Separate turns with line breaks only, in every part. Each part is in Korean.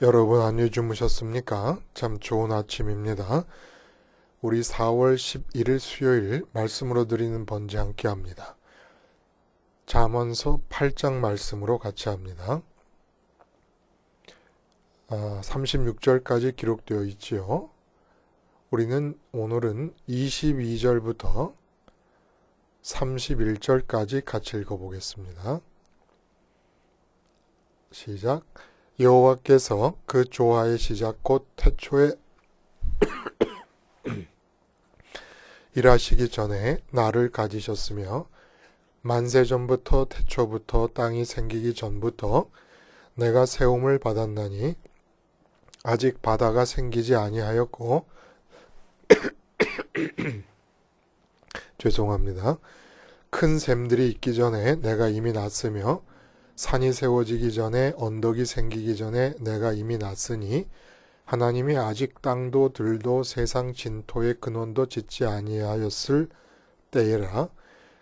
여러분 안녕히 주무셨습니까? 참 좋은 아침입니다. 우리 4월 11일 수요일 말씀으로 드리는 번제 함께 합니다. 잠언서 8장 말씀으로 같이 합니다. 36절까지 기록되어 있지요. 우리는 오늘은 22절부터 31절까지 같이 읽어보겠습니다. 시작. 여호와께서 그 조화의 시작 곧 태초에 일하시기 전에 나를 가지셨으며 만세 전부터 태초부터 땅이 생기기 전부터 내가 세움을 받았나니 아직 바다가 생기지 아니하였고 죄송합니다. 큰 샘들이 있기 전에 내가 이미 났으며 산이 세워지기 전에 언덕이 생기기 전에 내가 이미 났으니 하나님이 아직 땅도 들도 세상 진토의 근원도 짓지 아니하였을 때에라.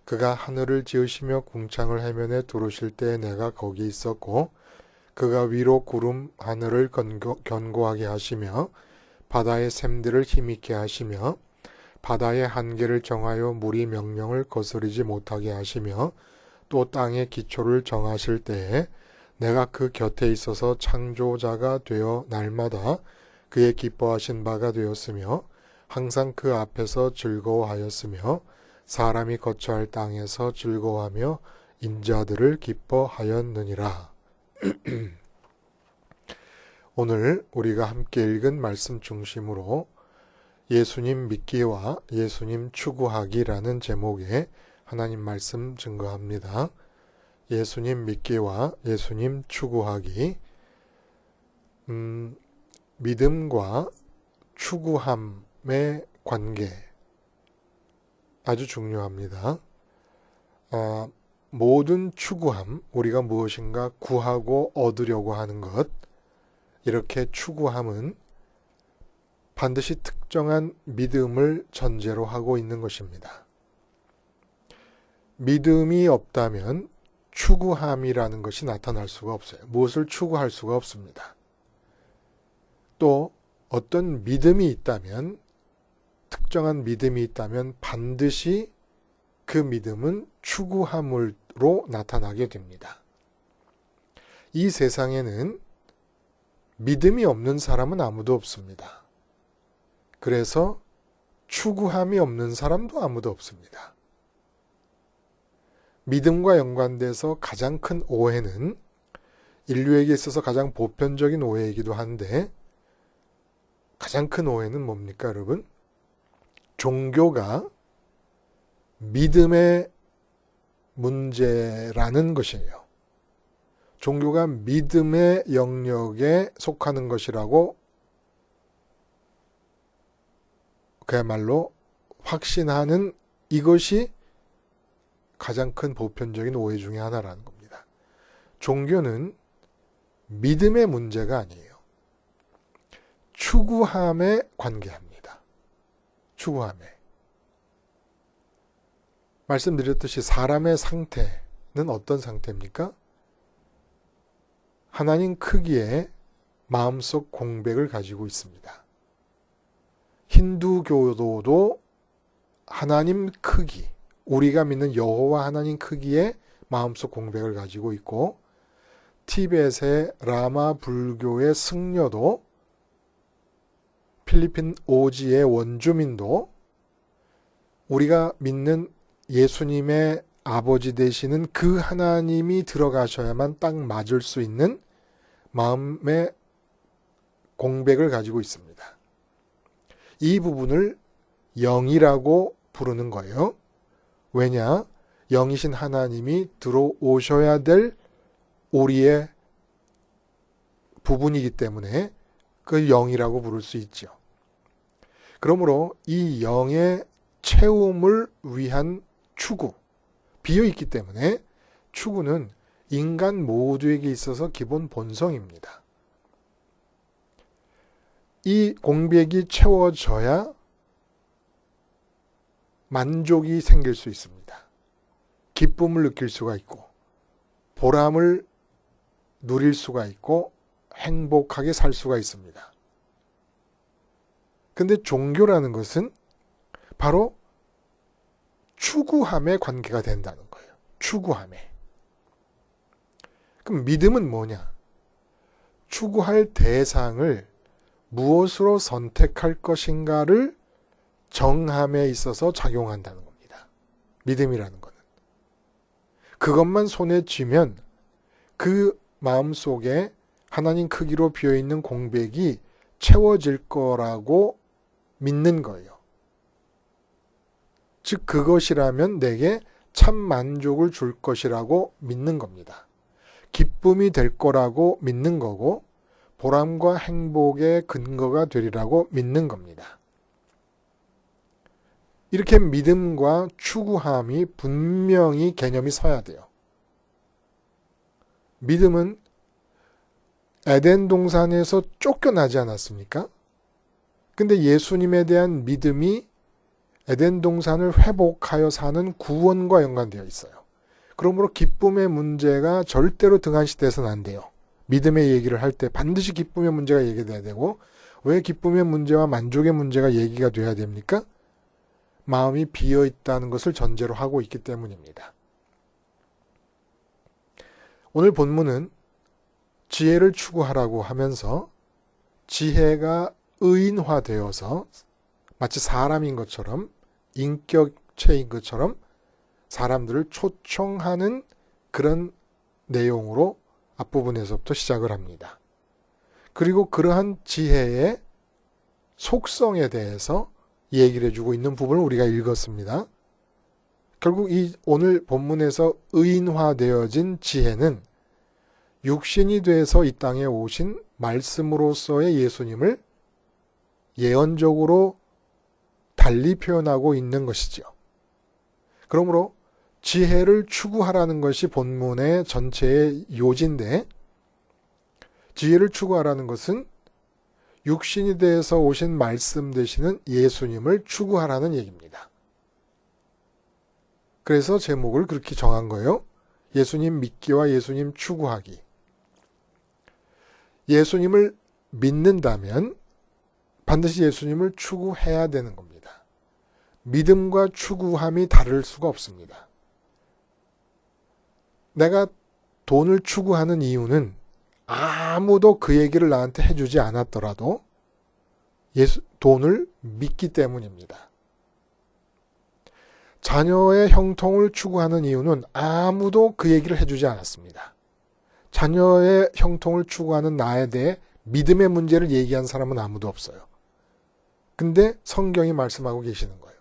그가 하늘을 지으시며 궁창을 해면에 두르실 때에 내가 거기 있었고 그가 위로 구름 하늘을 견고하게 하시며 바다의 샘들을 힘있게 하시며 바다의 한계를 정하여 물이 명령을 거스르지 못하게 하시며 또 땅의 기초를 정하실 때에 내가 그 곁에 있어서 창조자가 되어 날마다 그의 기뻐하신 바가 되었으며 항상 그 앞에서 즐거워하였으며 사람이 거처할 땅에서 즐거워하며 인자들을 기뻐하였느니라. 오늘 우리가 함께 읽은 말씀 중심으로 예수님 믿기와 예수님 추구하기라는 제목의 하나님 말씀 증거합니다. 예수님 믿기와 예수님 추구하기. 믿음과 추구함의 관계 아주 중요합니다. 모든 추구함, 우리가 무엇인가 구하고 얻으려고 하는 것, 이렇게 추구함은 반드시 특정한 믿음을 전제로 하고 있는 것입니다. 믿음이 없다면 추구함이라는 것이 나타날 수가 없어요. 무엇을 추구할 수가 없습니다. 또 어떤 믿음이 있다면, 특정한 믿음이 있다면 반드시 그 믿음은 추구함으로 나타나게 됩니다. 이 세상에는 믿음이 없는 사람은 아무도 없습니다. 그래서 추구함이 없는 사람도 아무도 없습니다. 믿음과 연관돼서 가장 큰 오해는 인류에게 있어서 가장 보편적인 오해이기도 한데 가장 큰 오해는 뭡니까, 여러분? 종교가 믿음의 문제라는 것이에요. 종교가 믿음의 영역에 속하는 것이라고 그야말로 확신하는 이것이 가장 큰 보편적인 오해 중에 하나라는 겁니다. 종교는 믿음의 문제가 아니에요. 추구함에 관계합니다. 추구함에. 말씀드렸듯이 사람의 상태는 어떤 상태입니까? 하나님 크기의 마음속 공백을 가지고 있습니다. 힌두교도도 하나님 크기, 우리가 믿는 여호와 하나님 크기의 마음속 공백을 가지고 있고 티벳의 라마 불교의 승려도 필리핀 오지의 원주민도 우리가 믿는 예수님의 아버지 되시는 그 하나님이 들어가셔야만 딱 맞을 수 있는 마음의 공백을 가지고 있습니다. 이 부분을 영이라고 부르는 거예요. 왜냐? 영이신 하나님이 들어오셔야 될 우리의 부분이기 때문에 그 영이라고 부를 수 있죠. 그러므로 이 영의 채움을 위한 추구, 비어있기 때문에 추구는 인간 모두에게 있어서 기본 본성입니다. 이 공백이 채워져야 만족이 생길 수 있습니다. 기쁨을 느낄 수가 있고 보람을 누릴 수가 있고 행복하게 살 수가 있습니다. 근데 종교라는 것은 바로 추구함에 관계가 된다는 거예요. 추구함에. 그럼 믿음은 뭐냐? 추구할 대상을 무엇으로 선택할 것인가를 정함에 있어서 작용한다는 겁니다. 믿음이라는 것은. 그것만 손에 쥐면 그 마음속에 하나님 크기로 비어있는 공백이 채워질 거라고 믿는 거예요. 즉 그것이라면 내게 참 만족을 줄 것이라고 믿는 겁니다. 기쁨이 될 거라고 믿는 거고 보람과 행복의 근거가 되리라고 믿는 겁니다. 이렇게 믿음과 추구함이 분명히 개념이 서야 돼요. 믿음은 에덴 동산에서 쫓겨나지 않았습니까? 근데 예수님에 대한 믿음이 에덴 동산을 회복하여 사는 구원과 연관되어 있어요. 그러므로 기쁨의 문제가 절대로 등한시돼서는 안 돼요. 믿음의 얘기를 할 때 반드시 기쁨의 문제가 얘기돼야 되고, 왜 기쁨의 문제와 만족의 문제가 얘기가 돼야 됩니까? 마음이 비어 있다는 것을 전제로 하고 있기 때문입니다. 오늘 본문은 지혜를 추구하라고 하면서 지혜가 의인화되어서 마치 사람인 것처럼 인격체인 것처럼 사람들을 초청하는 그런 내용으로 앞부분에서부터 시작을 합니다. 그리고 그러한 지혜의 속성에 대해서 얘기를 해주고 있는 부분을 우리가 읽었습니다. 결국 이 오늘 본문에서 의인화되어진 지혜는 육신이 돼서 이 땅에 오신 말씀으로서의 예수님을 예언적으로 달리 표현하고 있는 것이죠. 그러므로 지혜를 추구하라는 것이 본문의 전체의 요지인데, 지혜를 추구하라는 것은 육신이 돼서 오신 말씀 되시는 예수님을 추구하라는 얘기입니다. 그래서 제목을 그렇게 정한 거예요. 예수님 믿기와 예수님 추구하기. 예수님을 믿는다면 반드시 예수님을 추구해야 되는 겁니다. 믿음과 추구함이 다를 수가 없습니다. 내가 돈을 추구하는 이유는 아무도 그 얘기를 나한테 해주지 않았더라도 돈을 믿기 때문입니다. 자녀의 형통을 추구하는 이유는 아무도 그 얘기를 해주지 않았습니다. 자녀의 형통을 추구하는 나에 대해 믿음의 문제를 얘기한 사람은 아무도 없어요. 근데 성경이 말씀하고 계시는 거예요.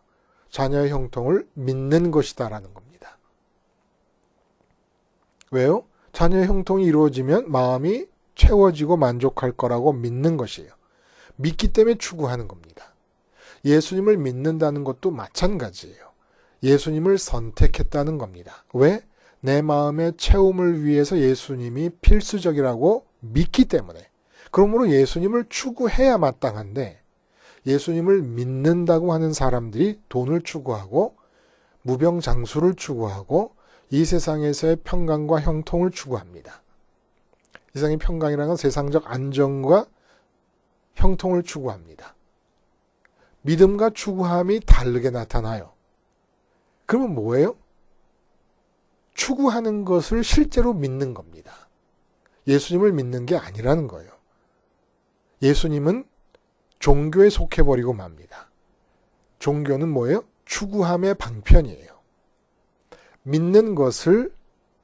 자녀의 형통을 믿는 것이다라는 겁니다. 왜요? 자녀의 형통이 이루어지면 마음이 채워지고 만족할 거라고 믿는 것이에요. 믿기 때문에 추구하는 겁니다. 예수님을 믿는다는 것도 마찬가지예요. 예수님을 선택했다는 겁니다. 왜? 내 마음의 채움을 위해서 예수님이 필수적이라고 믿기 때문에. 그러므로 예수님을 추구해야 마땅한데, 예수님을 믿는다고 하는 사람들이 돈을 추구하고 무병장수를 추구하고 이 세상에서의 평강과 형통을 추구합니다. 이 세상의 평강이라는 건 세상적 안정과 형통을 추구합니다. 믿음과 추구함이 다르게 나타나요. 그러면 뭐예요? 추구하는 것을 실제로 믿는 겁니다. 예수님을 믿는 게 아니라는 거예요. 예수님은 종교에 속해버리고 맙니다. 종교는 뭐예요? 추구함의 방편이에요. 믿는 것을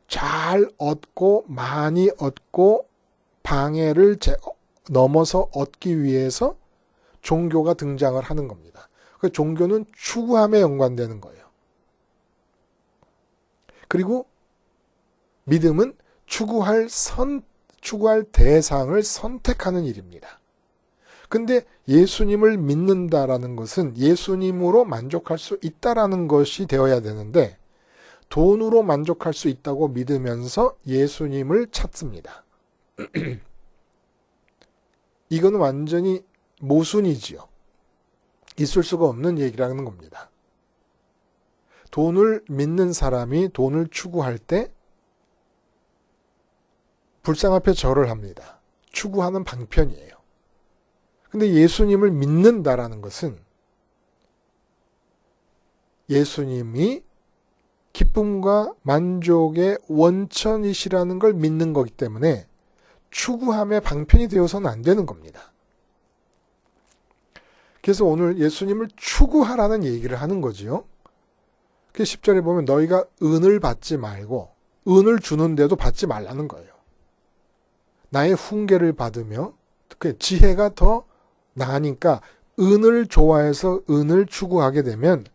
잘 얻고 많이 얻고 방해를 넘어서 얻기 위해서 종교가 등장을 하는 겁니다. 그 종교는 추구함에 연관되는 거예요. 그리고 믿음은 추구할 대상을 선택하는 일입니다. 근데 예수님을 믿는다라는 것은 예수님으로 만족할 수 있다라는 것이 되어야 되는데, 돈으로 만족할 수 있다고 믿으면서 예수님을 찾습니다. 이건 완전히 모순이지요. 있을 수가 없는 얘기라는 겁니다. 돈을 믿는 사람이 돈을 추구할 때 불상 앞에 절을 합니다. 추구하는 방편이에요. 근데 예수님을 믿는다라는 것은 예수님이 기쁨과 만족의 원천이시라는 걸 믿는 거기 때문에 추구함의 방편이 되어서는 안 되는 겁니다. 그래서 오늘 예수님을 추구하라는 얘기를 하는 거지요. 10절에 보면 너희가 은을 받지 말고 은을 주는데도 받지 말라는 거예요. 나의 훈계를 받으며 지혜가 더 나으니까 은을 좋아해서 은을 추구하게 되면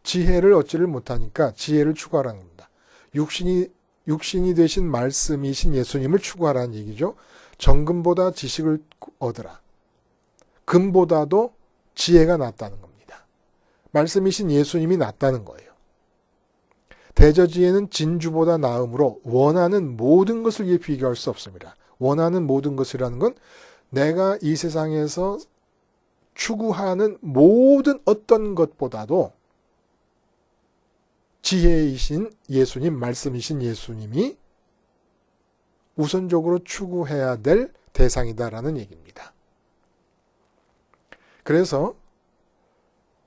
지혜를 얻지를 못하니까 지혜를 추구하라는 겁니다. 육신이 되신 말씀이신 예수님을 추구하라는 얘기죠. 정금보다 지식을 얻으라. 금보다도 지혜가 낫다는 겁니다. 말씀이신 예수님이 낫다는 거예요. 대저지혜는 진주보다 나음으로 원하는 모든 것을 이에 비교할 수 없습니다. 원하는 모든 것이라는 건 내가 이 세상에서 추구하는 모든 어떤 것보다도 지혜이신 예수님, 말씀이신 예수님이 우선적으로 추구해야 될 대상이다라는 얘기입니다. 그래서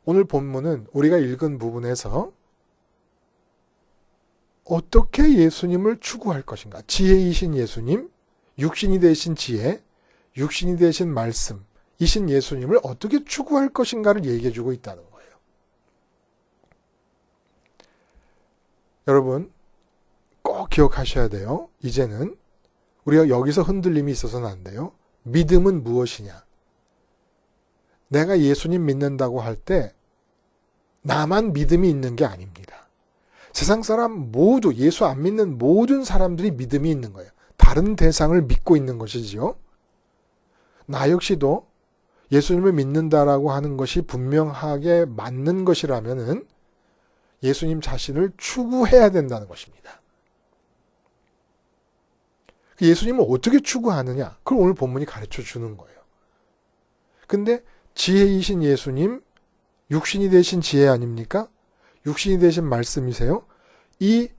오늘 본문은 우리가 읽은 부분에서 어떻게 예수님을 추구할 것인가? 지혜이신 예수님, 육신이 되신 지혜, 육신이 되신 말씀이신 예수님을 어떻게 추구할 것인가를 얘기해 주고 있다는 거예요. 여러분 꼭 기억하셔야 돼요. 이제는 우리가 여기서 흔들림이 있어서는 안 돼요. 믿음은 무엇이냐? 내가 예수님 믿는다고 할 때 나만 믿음이 있는 게 아닙니다. 세상 사람 모두, 예수 안 믿는 모든 사람들이 믿음이 있는 거예요. 다른 대상을 믿고 있는 것이지요. 나 역시도 예수님을 믿는다라고 하는 것이 분명하게 맞는 것이라면은 예수님 자신을 추구해야 된다는 것입니다. 예수님을 어떻게 추구하느냐? 그걸 오늘 본문이 가르쳐 주는 거예요. 근데 지혜이신 예수님, 육신이 되신 지혜 아닙니까? 육신이 되신 말씀이세요. 이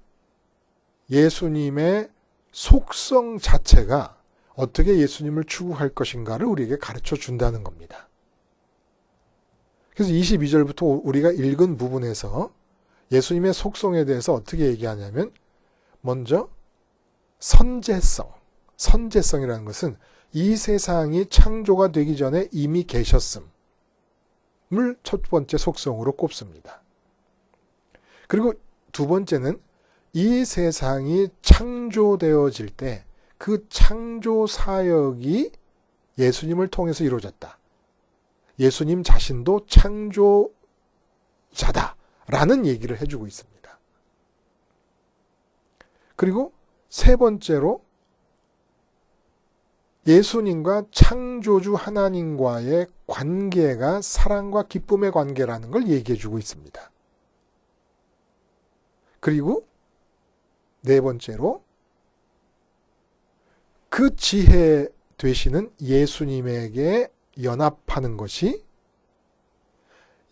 예수님의 속성 자체가 어떻게 예수님을 추구할 것인가를 우리에게 가르쳐 준다는 겁니다. 그래서 22절부터 우리가 읽은 부분에서 예수님의 속성에 대해서 어떻게 얘기하냐면 먼저 선제성이라는 것은 이 세상이 창조가 되기 전에 이미 계셨음을 첫 번째 속성으로 꼽습니다. 그리고 두 번째는 이 세상이 창조되어질 때 그 창조 사역이 예수님을 통해서 이루어졌다. 예수님 자신도 창조자다라는 얘기를 해주고 있습니다. 그리고 세 번째로 예수님과 창조주 하나님과의 관계가 사랑과 기쁨의 관계라는 걸 얘기해주고 있습니다. 그리고 네 번째로 그 지혜 되시는 예수님에게 연합하는 것이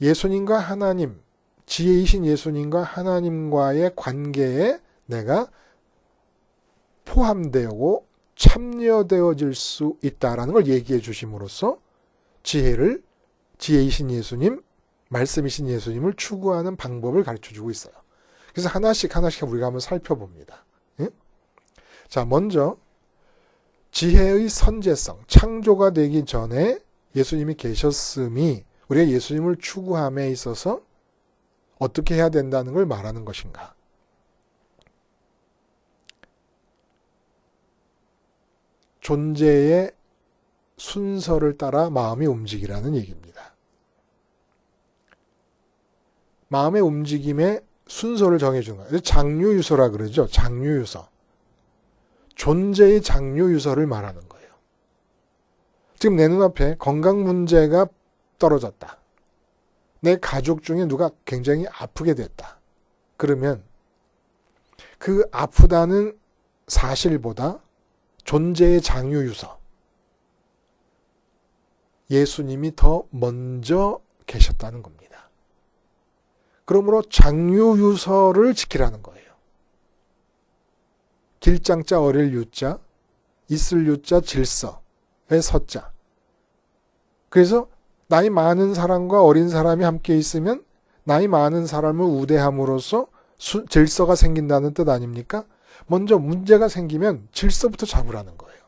예수님과 하나님, 지혜이신 예수님과 하나님과의 관계에 내가 포함되고 참여되어질 수 있다라는 걸 얘기해 주심으로써 지혜이신 예수님, 말씀이신 예수님을 추구하는 방법을 가르쳐 주고 있어요. 그래서 하나씩 우리가 한번 살펴봅니다. 자, 먼저 지혜의 선제성, 창조가 되기 전에 예수님이 계셨음이 우리가 예수님을 추구함에 있어서 어떻게 해야 된다는 걸 말하는 것인가? 존재의 순서를 따라 마음이 움직이라는 얘기입니다. 마음의 움직임의 순서를 정해주는 거예요. 장유유서라 그러죠. 장유유서. 존재의 장유유서를 말하는 거예요. 지금 내 눈앞에 건강 문제가 떨어졌다. 내 가족 중에 누가 굉장히 아프게 됐다. 그러면 그 아프다는 사실보다 존재의 장유유서, 예수님이 더 먼저 계셨다는 겁니다. 그러므로 장유유서를 지키라는 거예요. 길장자 어릴 유자, 있을 유자 질서, 서자. 그래서 나이 많은 사람과 어린 사람이 함께 있으면 나이 많은 사람을 우대함으로써 질서가 생긴다는 뜻 아닙니까? 먼저 문제가 생기면 질서부터 잡으라는 거예요.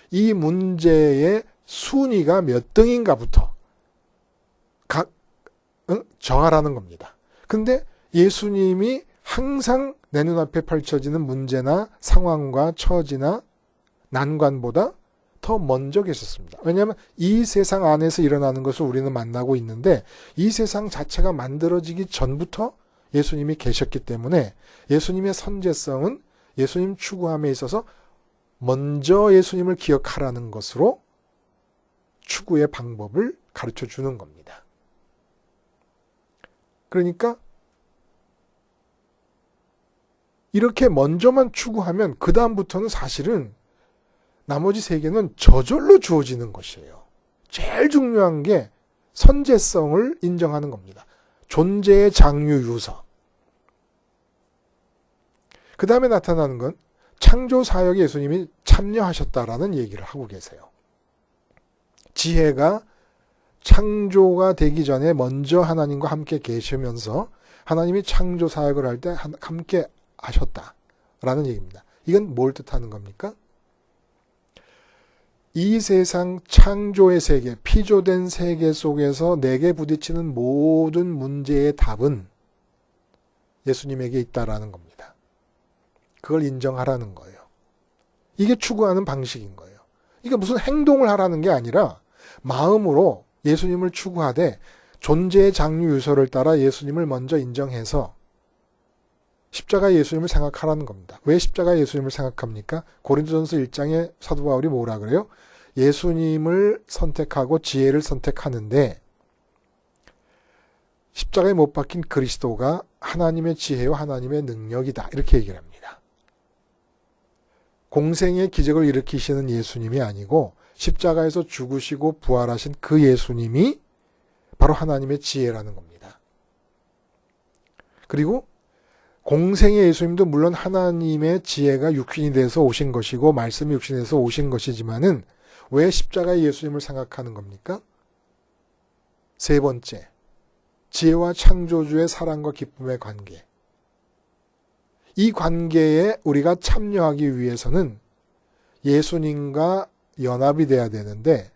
이 문제의 순위가 몇 등인가부터 정하라는 겁니다. 근데 예수님이 항상 내 눈앞에 펼쳐지는 문제나 상황과 처지나 난관보다 더 먼저 계셨습니다. 왜냐하면 이 세상 안에서 일어나는 것을 우리는 만나고 있는데 이 세상 자체가 만들어지기 전부터 예수님이 계셨기 때문에 예수님의 선제성은 예수님 추구함에 있어서 먼저 예수님을 기억하라는 것으로 추구의 방법을 가르쳐 주는 겁니다. 그러니까 이렇게 먼저만 추구하면 그 다음부터는 사실은 나머지 세 개는 저절로 주어지는 것이에요. 제일 중요한 게 선제성을 인정하는 겁니다. 존재의 장유 유서. 그 다음에 나타나는 건 창조 사역에 예수님이 참여하셨다라는 얘기를 하고 계세요. 지혜가 창조가 되기 전에 먼저 하나님과 함께 계시면서 하나님이 창조 사역을 할 때 함께 하셨다라는 얘기입니다. 이건 뭘 뜻하는 겁니까? 이 세상 창조의 세계, 피조된 세계 속에서 내게 부딪히는 모든 문제의 답은 예수님에게 있다라는 겁니다. 그걸 인정하라는 거예요. 이게 추구하는 방식인 거예요. 이게 무슨 행동을 하라는 게 아니라 마음으로 예수님을 추구하되 존재의 장유 유서를 따라 예수님을 먼저 인정해서 십자가 예수님을 생각하라는 겁니다. 왜 십자가 예수님을 생각합니까? 고린도전서 1장에 사도 바울이 뭐라 그래요? 예수님을 선택하고 지혜를 선택하는데 십자가에 못 박힌 그리스도가 하나님의 지혜와 하나님의 능력이다. 이렇게 얘기를 합니다. 공생의 기적을 일으키시는 예수님이 아니고 십자가에서 죽으시고 부활하신 그 예수님이 바로 하나님의 지혜라는 겁니다. 그리고 공생의 예수님도 물론 하나님의 지혜가 육신이 돼서 오신 것이고 말씀이 육신이 돼서 오신 것이지만은 왜 십자가의 예수님을 생각하는 겁니까? 세 번째, 지혜와 창조주의 사랑과 기쁨의 관계. 이 관계에 우리가 참여하기 위해서는 예수님과 연합이 돼야 되는데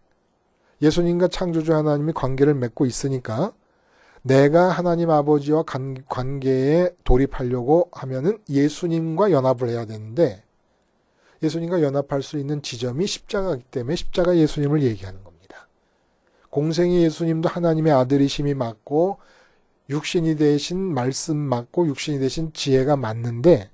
예수님과 창조주 하나님이 관계를 맺고 있으니까 내가 하나님 아버지와 관계에 돌입하려고 하면은 예수님과 연합을 해야 되는데 예수님과 연합할 수 있는 지점이 십자가이기 때문에 십자가 예수님을 얘기하는 겁니다. 공생의 예수님도 하나님의 아들이심이 맞고 육신이 되신 말씀 맞고 육신이 되신 지혜가 맞는데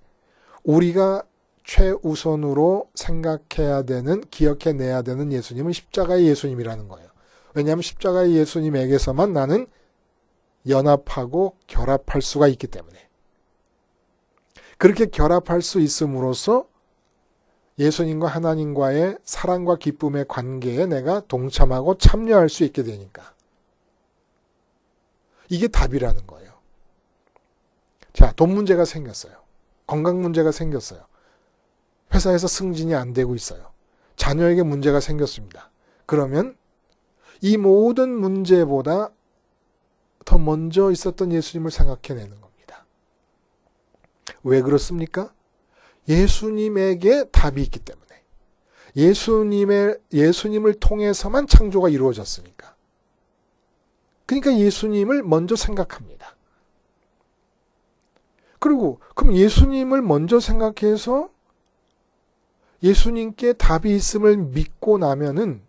우리가 최우선으로 생각해야 되는 기억해내야 되는 예수님은 십자가의 예수님이라는 거예요. 왜냐하면 십자가의 예수님에게서만 나는 연합하고 결합할 수가 있기 때문에 그렇게 결합할 수 있음으로써 예수님과 하나님과의 사랑과 기쁨의 관계에 내가 동참하고 참여할 수 있게 되니까 이게 답이라는 거예요. 자, 돈 문제가 생겼어요. 건강 문제가 생겼어요. 회사에서 승진이 안 되고 있어요. 자녀에게 문제가 생겼습니다. 그러면 이 모든 문제보다 더 먼저 있었던 예수님을 생각해내는 겁니다. 왜 그렇습니까? 예수님에게 답이 있기 때문에. 예수님을 통해서만 창조가 이루어졌으니까. 그러니까 예수님을 먼저 생각합니다. 그리고 그럼 예수님을 먼저 생각해서 예수님께 답이 있음을 믿고 나면은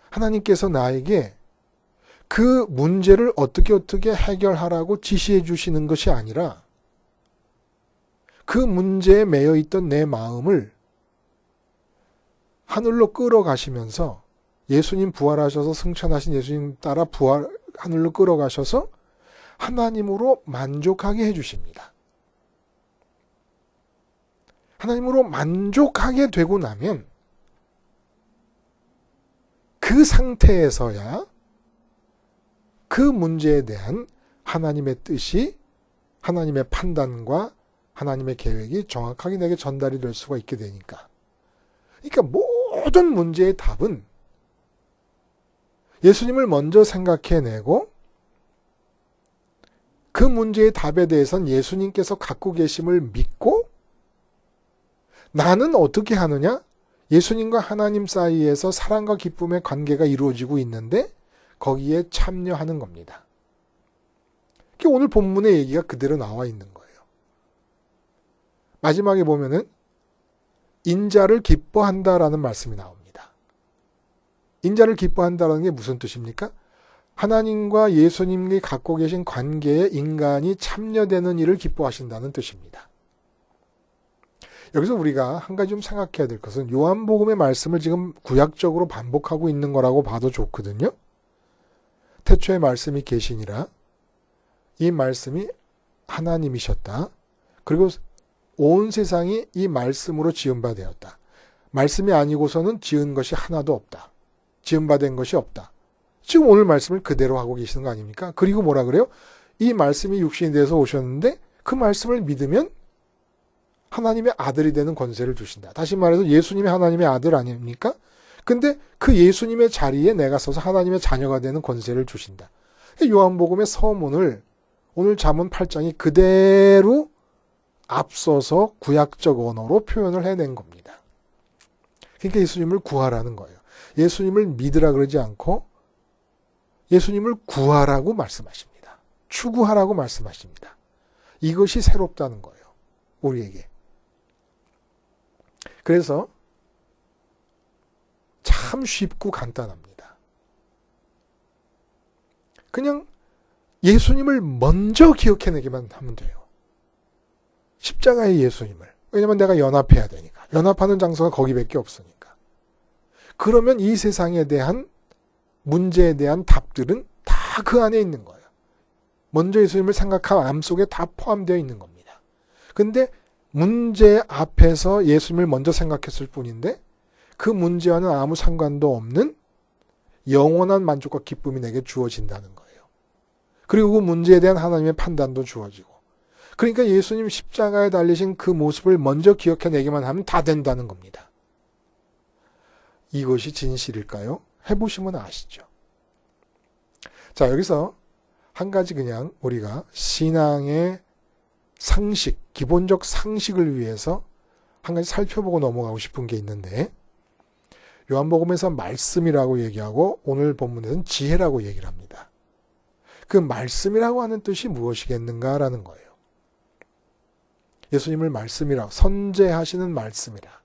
하나님께서 나에게 그 문제를 어떻게 해결하라고 지시해 주시는 것이 아니라 그 문제에 매여 있던 내 마음을 하늘로 끌어가시면서 예수님 부활하셔서 승천하신 예수님 따라 하늘로 끌어가셔서 하나님으로 만족하게 해주십니다. 하나님으로 만족하게 되고 나면 그 상태에서야 그 문제에 대한 하나님의 뜻이 하나님의 판단과 하나님의 계획이 정확하게 내게 전달이 될 수가 있게 되니까. 그러니까 모든 문제의 답은 예수님을 먼저 생각해내고 그 문제의 답에 대해서는 예수님께서 갖고 계심을 믿고 나는 어떻게 하느냐? 예수님과 하나님 사이에서 사랑과 기쁨의 관계가 이루어지고 있는데 거기에 참여하는 겁니다. 오늘 본문의 얘기가 그대로 나와 있는 거예요. 마지막에 보면은 인자를 기뻐한다라는 말씀이 나옵니다. 인자를 기뻐한다라는 게 무슨 뜻입니까? 하나님과 예수님이 갖고 계신 관계에 인간이 참여되는 일을 기뻐하신다는 뜻입니다. 여기서 우리가 한 가지 좀 생각해야 될 것은 요한복음의 말씀을 지금 구약적으로 반복하고 있는 거라고 봐도 좋거든요. 태초에 말씀이 계시니라. 이 말씀이 하나님이셨다. 그리고 온 세상이 이 말씀으로 지은 바 되었다. 말씀이 아니고서는 지은 것이 하나도 없다. 지은 바 된 것이 없다. 지금 오늘 말씀을 그대로 하고 계시는 거 아닙니까? 그리고 뭐라 그래요? 이 말씀이 육신이 돼서 오셨는데 그 말씀을 믿으면 하나님의 아들이 되는 권세를 주신다. 다시 말해서 예수님이 하나님의 아들 아닙니까? 근데 그 예수님의 자리에 내가 서서 하나님의 자녀가 되는 권세를 주신다. 요한복음의 서문을 오늘 잠언 8장이 그대로 앞서서 구약적 언어로 표현을 해낸 겁니다. 그러니까 예수님을 구하라는 거예요. 예수님을 믿으라 그러지 않고 예수님을 구하라고 말씀하십니다. 추구하라고 말씀하십니다. 이것이 새롭다는 거예요. 우리에게. 그래서 참 쉽고 간단합니다. 그냥 예수님을 먼저 기억해내기만 하면 돼요. 십자가의 예수님을. 왜냐면 내가 연합해야 되니까. 연합하는 장소가 거기밖에 없으니까. 그러면 이 세상에 대한 문제에 대한 답들은 다 그 안에 있는 거예요. 먼저 예수님을 생각한 암 속에 다 포함되어 있는 겁니다. 근데 문제 앞에서 예수님을 먼저 생각했을 뿐인데 그 문제와는 아무 상관도 없는 영원한 만족과 기쁨이 내게 주어진다는 거예요. 그리고 그 문제에 대한 하나님의 판단도 주어지고. 그러니까 예수님 십자가에 달리신 그 모습을 먼저 기억해내기만 하면 다 된다는 겁니다. 이것이 진실일까요? 해보시면 아시죠. 자, 여기서 한 가지 그냥 우리가 신앙의 상식, 기본적 상식을 위해서 한 가지 살펴보고 넘어가고 싶은 게 있는데 요한복음에서 말씀이라고 얘기하고 오늘 본문에서는 지혜라고 얘기를 합니다. 그 말씀이라고 하는 뜻이 무엇이겠는가라는 거예요. 예수님을 말씀이라, 선제하시는 말씀이라.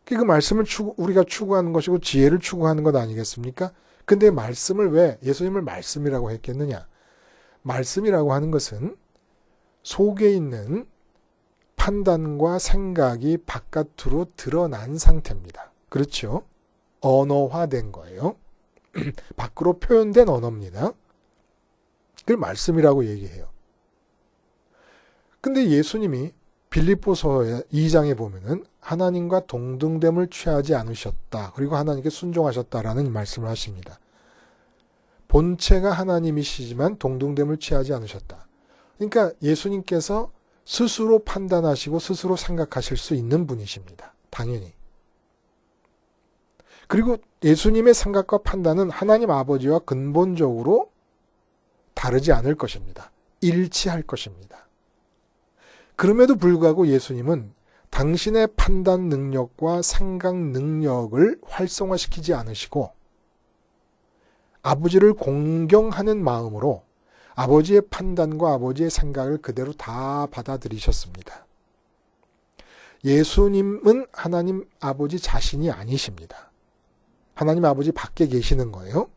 그 말씀을 우리가 추구하는 것이고 지혜를 추구하는 것 아니겠습니까? 근데 말씀을 왜 예수님을 말씀이라고 했겠느냐? 말씀이라고 하는 것은 속에 있는 판단과 생각이 바깥으로 드러난 상태입니다. 그렇죠? 언어화된 거예요. 밖으로 표현된 언어입니다. 그걸 말씀이라고 얘기해요. 근데 예수님이 빌립보서 2장에 보면은 하나님과 동등됨을 취하지 않으셨다. 그리고 하나님께 순종하셨다라는 말씀을 하십니다. 본체가 하나님이시지만 동등됨을 취하지 않으셨다. 그러니까 예수님께서 스스로 판단하시고 스스로 생각하실 수 있는 분이십니다. 당연히. 그리고 예수님의 생각과 판단은 하나님 아버지와 근본적으로 다르지 않을 것입니다. 일치할 것입니다. 그럼에도 불구하고 예수님은 당신의 판단 능력과 생각 능력을 활성화시키지 않으시고 아버지를 공경하는 마음으로 아버지의 판단과 아버지의 생각을 그대로 다 받아들이셨습니다. 예수님은 하나님 아버지 자신이 아니십니다. 하나님 아버지 밖에 계시는 거예요.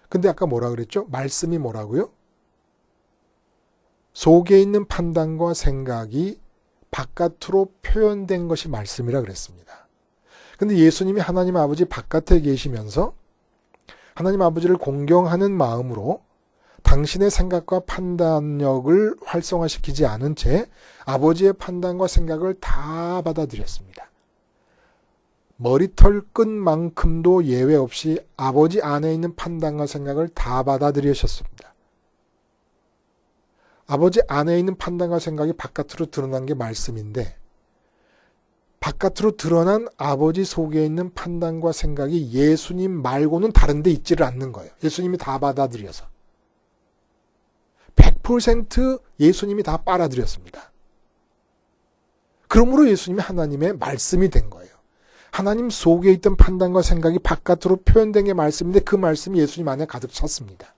근데 아까 뭐라 그랬죠? 말씀이 뭐라고요? 속에 있는 판단과 생각이 바깥으로 표현된 것이 말씀이라 그랬습니다. 근데 예수님이 하나님 아버지 바깥에 계시면서 하나님 아버지를 공경하는 마음으로 당신의 생각과 판단력을 활성화시키지 않은 채 아버지의 판단과 생각을 다 받아들였습니다. 머리털 끝만큼도 예외 없이 아버지 안에 있는 판단과 생각을 다 받아들이셨습니다. 아버지 안에 있는 판단과 생각이 바깥으로 드러난 게 말씀인데 바깥으로 드러난 아버지 속에 있는 판단과 생각이 예수님 말고는 다른 데 있지를 않는 거예요. 예수님이 다 받아들여서. 100% 예수님이 다 빨아들였습니다. 그러므로 예수님이 하나님의 말씀이 된 거예요. 하나님 속에 있던 판단과 생각이 바깥으로 표현된 게 말씀인데 그 말씀이 예수님 안에 가득 찼습니다.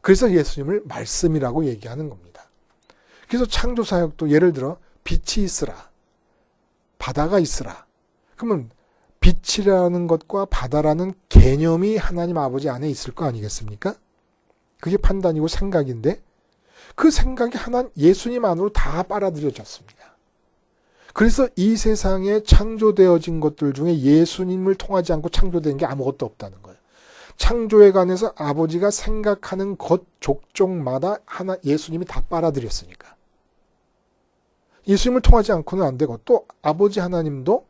그래서 예수님을 말씀이라고 얘기하는 겁니다. 그래서 창조사역도 예를 들어 빛이 있으라, 바다가 있으라. 그러면 빛이라는 것과 바다라는 개념이 하나님 아버지 안에 있을 거 아니겠습니까? 그게 판단이고 생각인데 그 생각이 예수님 안으로 다 빨아들여졌습니다. 그래서 이 세상에 창조되어진 것들 중에 예수님을 통하지 않고 창조된 게 아무것도 없다는 거예요. 창조에 관해서 아버지가 생각하는 것 족족마다 예수님이 다 빨아들였으니까. 예수님을 통하지 않고는 안 되고 또 아버지 하나님도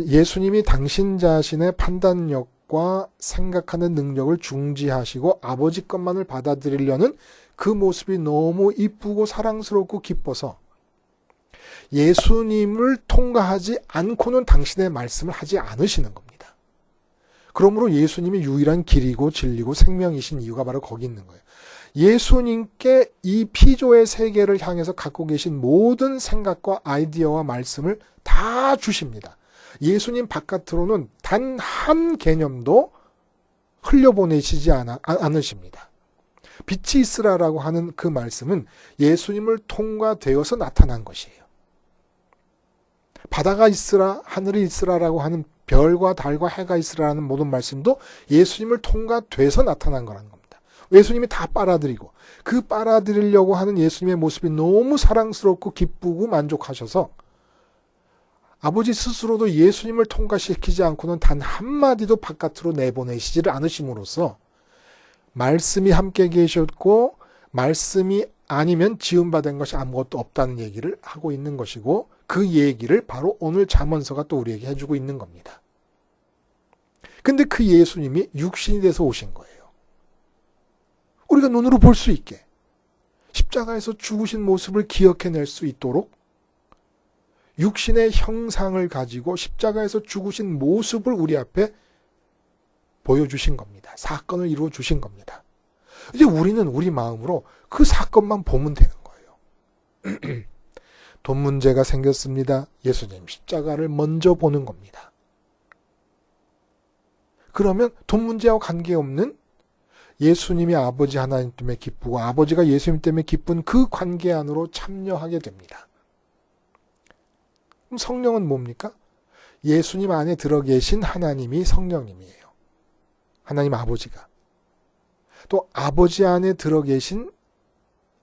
예수님이 당신 자신의 판단력과 생각하는 능력을 중지하시고 아버지 것만을 받아들이려는 그 모습이 너무 이쁘고 사랑스럽고 기뻐서 예수님을 통과하지 않고는 당신의 말씀을 하지 않으시는 겁니다. 그러므로 예수님이 유일한 길이고 진리고 생명이신 이유가 바로 거기 있는 거예요. 예수님께 이 피조의 세계를 향해서 갖고 계신 모든 생각과 아이디어와 말씀을 다 주십니다. 예수님 바깥으로는 단 한 개념도 흘려보내시지 않으십니다. 빛이 있으라라고 하는 그 말씀은 예수님을 통과되어서 나타난 것이에요. 바다가 있으라, 하늘이 있으라라고 하는 별과 달과 해가 있으라는 모든 말씀도 예수님을 통과돼서 나타난 거라는 겁니다. 예수님이 다 빨아들이고 그 빨아들이려고 하는 예수님의 모습이 너무 사랑스럽고 기쁘고 만족하셔서 아버지 스스로도 예수님을 통과시키지 않고는 단 한마디도 바깥으로 내보내시지를 않으심으로써 말씀이 함께 계셨고 말씀이 아니면 지음받은 것이 아무것도 없다는 얘기를 하고 있는 것이고 그 얘기를 바로 오늘 잠언서가 또 우리에게 해주고 있는 겁니다. 근데 그 예수님이 육신이 돼서 오신 거예요. 우리가 눈으로 볼 수 있게 십자가에서 죽으신 모습을 기억해낼 수 있도록 육신의 형상을 가지고 십자가에서 죽으신 모습을 우리 앞에 보여주신 겁니다. 사건을 이루어 주신 겁니다. 이제 우리는 우리 마음으로 그 사건만 보면 되는 거예요. 돈 문제가 생겼습니다. 예수님 십자가를 먼저 보는 겁니다. 그러면 돈 문제와 관계없는 예수님이 아버지 하나님 때문에 기쁘고 아버지가 예수님 때문에 기쁜 그 관계 안으로 참여하게 됩니다. 그럼 성령은 뭡니까? 예수님 안에 들어 계신 하나님이 성령님이에요. 하나님 아버지가. 또 아버지 안에 들어 계신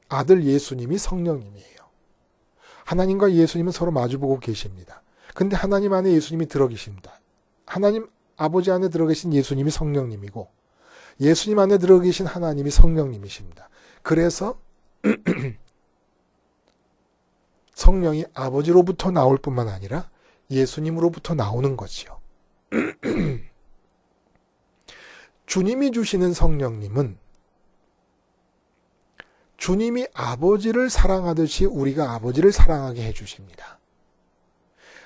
아들 예수님이 성령님이에요. 하나님과 예수님은 서로 마주보고 계십니다. 근데 하나님 안에 예수님이 들어 계십니다. 하나님 아버지 안에 들어 계신 예수님이 성령님이고 예수님 안에 들어 계신 하나님이 성령님이십니다. 그래서 성령이 아버지로부터 나올 뿐만 아니라 예수님으로부터 나오는 거지요. 주님이 주시는 성령님은 주님이 아버지를 사랑하듯이 우리가 아버지를 사랑하게 해주십니다.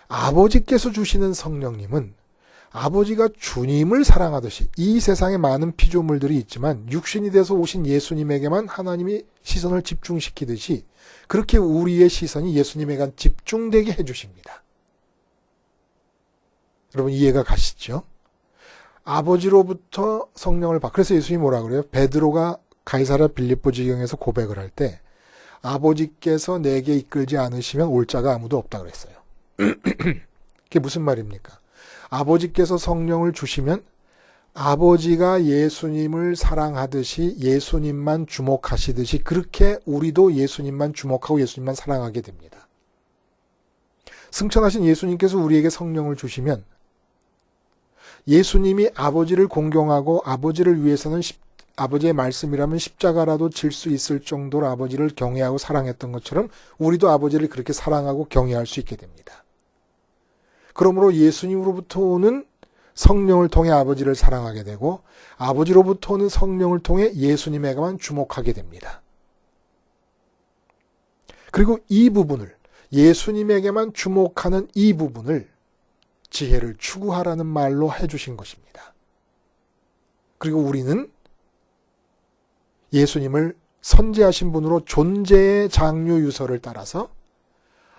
아버지께서 주시는 성령님은 아버지가 주님을 사랑하듯이 이 세상에 많은 피조물들이 있지만 육신이 돼서 오신 예수님에게만 하나님이 시선을 집중시키듯이 그렇게 우리의 시선이 예수님에게 집중되게 해주십니다. 여러분 이해가 가시죠? 아버지로부터 성령을 그래서 예수님이 뭐라 그래요? 베드로가 가이사랴 빌립보 지경에서 고백을 할 때 아버지께서 내게 이끌지 않으시면 올 자가 아무도 없다 그랬어요. 그게 무슨 말입니까? 아버지께서 성령을 주시면 아버지가 예수님을 사랑하듯이 예수님만 주목하시듯이 그렇게 우리도 예수님만 주목하고 예수님만 사랑하게 됩니다. 승천하신 예수님께서 우리에게 성령을 주시면 예수님이 아버지를 공경하고 아버지를 위해서는 아버지의 말씀이라면 십자가라도 질 수 있을 정도로 아버지를 경외하고 사랑했던 것처럼 우리도 아버지를 그렇게 사랑하고 경외할 수 있게 됩니다. 그러므로 예수님으로부터 오는 성령을 통해 아버지를 사랑하게 되고 아버지로부터 오는 성령을 통해 예수님에게만 주목하게 됩니다. 그리고 이 부분을 예수님에게만 주목하는 이 부분을 지혜를 추구하라는 말로 해주신 것입니다. 그리고 우리는 예수님을 선지하신 분으로 존재의 장류 유서를 따라서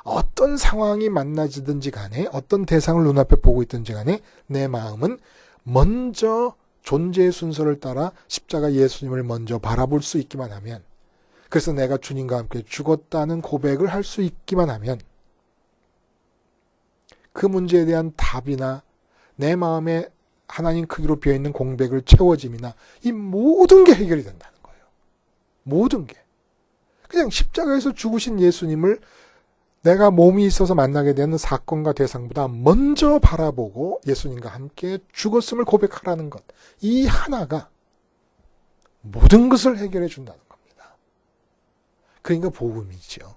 어떤 상황이 만나지든지 간에 어떤 대상을 눈앞에 보고 있든지 간에 내 마음은 먼저 존재의 순서를 따라 십자가 예수님을 먼저 바라볼 수 있기만 하면, 그래서 내가 주님과 함께 죽었다는 고백을 할 수 있기만 하면 그 문제에 대한 답이나 내 마음에 하나님 크기로 비어있는 공백을 채워짐이나 이 모든 게 해결이 된다는 거예요. 모든 게. 그냥 십자가에서 죽으신 예수님을 내가 몸이 있어서 만나게 되는 사건과 대상보다 먼저 바라보고 예수님과 함께 죽었음을 고백하라는 것. 이 하나가 모든 것을 해결해 준다는 겁니다. 그러니까 복음이죠.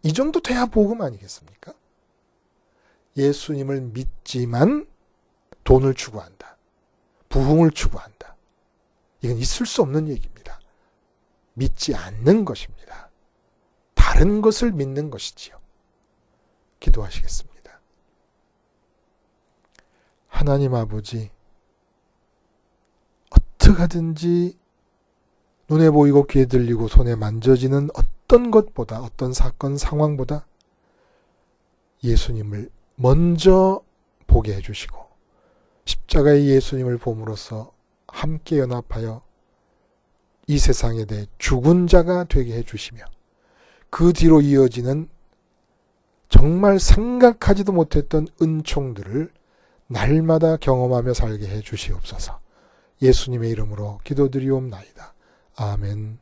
이 정도 돼야 복음 아니겠습니까? 예수님을 믿지만 돈을 추구한다. 부흥을 추구한다. 이건 있을 수 없는 얘기입니다. 믿지 않는 것입니다. 다른 것을 믿는 것이지요. 기도하시겠습니다. 하나님 아버지, 어떻게 하든지 눈에 보이고 귀에 들리고 손에 만져지는 어떤 것보다, 어떤 사건 상황보다 예수님을 먼저 보게 해주시고 십자가의 예수님을 봄으로써 함께 연합하여 이 세상에 대해 죽은 자가 되게 해주시며 그 뒤로 이어지는 정말 생각하지도 못했던 은총들을 날마다 경험하며 살게 해 주시옵소서. 예수님의 이름으로 기도드리옵나이다. 아멘.